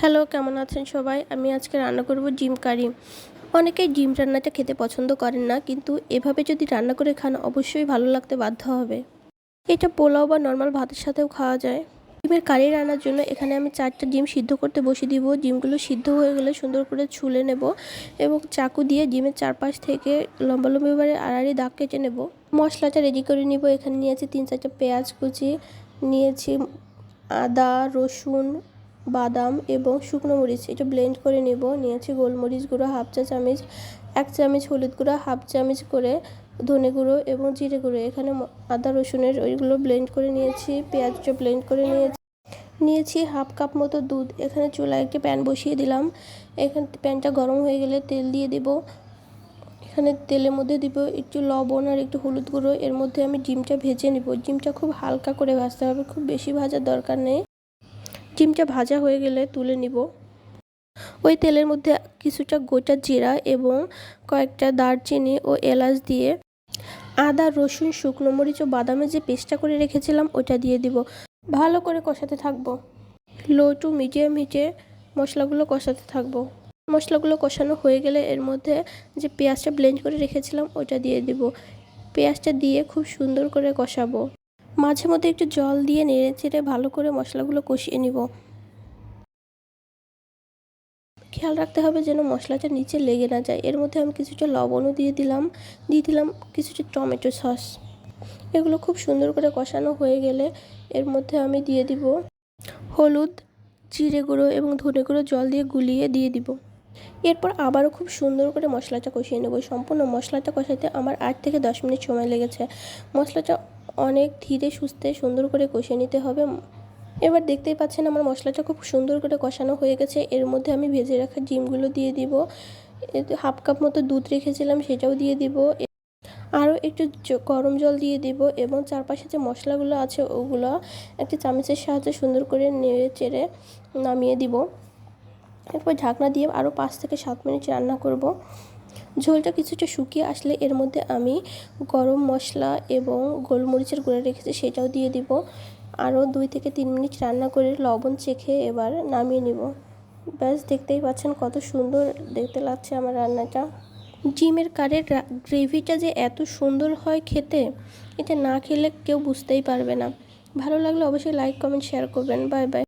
Hello, কেমন আছেন সবাই? আমি আজকে রান্না করব ডিম কারি। অনেকেই ডিম রান্নাটা খেতে পছন্দ করেন না, কিন্তু এভাবে যদি রান্না করে খান অবশ্যই ভালো লাগতে বাধ্য হবে। এটা পোলাও বা নর্মাল ভাতের সাথেও খাওয়া যায়। ডিমের কারি রান্নার জন্য এখানে আমি 4টা ডিম সিদ্ধ করতে বসিয়ে দিব। ডিমগুলো সিদ্ধ হয়ে গেলে সুন্দর করে ছুলে নেব এবং চাকু দিয়ে ডিমের চারপাশ থেকে লম্বা লম্বিভাবে আড়াআড়ি দাগ কেটে নেব। মশলাটা রেডি করে নিব। এখানে নিয়েছি 3-4টা পেঁয়াজ কুচি, নিয়েছি আদা, রসুন, বাদাম এবং শুকনো মরিচ। এটা ব্লেন্ড করে নেব। নিয়েছি গোলমরিচ গুঁড়ো হাফ চা চামচ, 1 চামচ হলুদ গুঁড়ো, হাফ চামচ করে ধনে গুঁড়ো এবং জিরে গুঁড়ো। এখানে আদা রসুনের ওইগুলো ব্লেন্ড করে নিয়েছি। পেঁয়াজটা ব্লেন্ড করে নিয়েছি হাফ কাপ মতো দুধ। এখানে চুলায় একটি প্যান বসিয়ে দিলাম। এখানে প্যানটা গরম হয়ে গেলে তেল দিয়ে দেব। এখানে তেলের মধ্যে দিব একটু লবণ আর একটু হলুদ গুঁড়ো। এর মধ্যে আমি ডিমটা ভেজে নিব। ডিমটা খুব হালকা করে ভাজতে হবে, খুব বেশি ভাজার দরকার নেই। ডিমটা ভাজা হয়ে গেলে তুলে নিব। ওই তেলের মধ্যে কিছুটা গোটা জিরা এবং কয়েকটা দারচিনি ও এলাচ দিয়ে আদা, রসুন, শুকনো মরিচ ও বাদামের যে পেস্টটা করে রেখেছিলাম ওটা দিয়ে দিব। ভালো করে কষাতে থাকবো। লো টু মিডিয়াম হিটে মশলাগুলো কষাতে থাকবো। মশলাগুলো কষানো হয়ে গেলে এর মধ্যে যে পেঁয়াজটা ব্লেন্ড করে রেখেছিলাম ওটা দিয়ে দিব। পেঁয়াজটা দিয়ে খুব সুন্দর করে কষাবো। মাঝে মধ্যে একটু জল দিয়ে নেড়েচেড়ে ভালো করে মশলাগুলো কষিয়ে নিব। খেয়াল রাখতে হবে যেন মশলাটা নিচে লেগে না যায়। এর মধ্যে আমি কিছুটা লবণও দিয়ে দিলাম কিছুটা টমেটো সস। এগুলো খুব সুন্দর করে কষানো হয়ে গেলে এর মধ্যে আমি দিয়ে দিব হলুদ, জিরে গুঁড়ো এবং ধনে গুঁড়ো জল দিয়ে গুলিয়ে দিয়ে দিব। এরপর আবারও খুব সুন্দর করে মশলাটা কষিয়ে নেব। সম্পূর্ণ মশলাটা কষাতে আমার 8 থেকে 10 মিনিট সময় লেগেছে। মশলাটা অনেক ধীরে সুস্থে সুন্দর করে কষিয়ে নিতে হবে। এবার দেখতেই পাচ্ছেন আমার মশলাটা খুব সুন্দর করে কষানো হয়ে গেছে। এর মধ্যে আমি ভেজে রাখা ডিমগুলো দিয়ে দিব। হাফ কাপ মতো দুধ রেখেছিলাম সেটাও দিয়ে দিব। আরও একটু গরম জল দিয়ে দিব এবং চারপাশে যে মশলাগুলো আছে ওগুলো একটা চামচের সাহায্যে সুন্দর করে নেড়ে চেড়ে নামিয়ে দিব। এরপর ঢাকনা দিয়ে আরও 5 থেকে 7 মিনিট রান্না করব। ঝোলটা কিছুটা শুকিয়ে আসলে এর মধ্যে আমি গরম মশলা এবং গোলমরিচের গুঁড়ো রেখেছি সেটাও দিয়ে দিব। আরও 2 থেকে 3 মিনিট রান্না করে লবণ চেখে এবার নামিয়ে নিব। ব্যাস, দেখতেই পাচ্ছেন কত সুন্দর দেখতে লাগছে আমার রান্নাটা। ডিমের কারির গ্রেভিটা যে এত সুন্দর হয় খেতে, এটা না খেলে কেউ বুঝতেই পারবে না। ভালো লাগলে অবশ্যই লাইক, কমেন্ট, শেয়ার করবেন। Bye bye.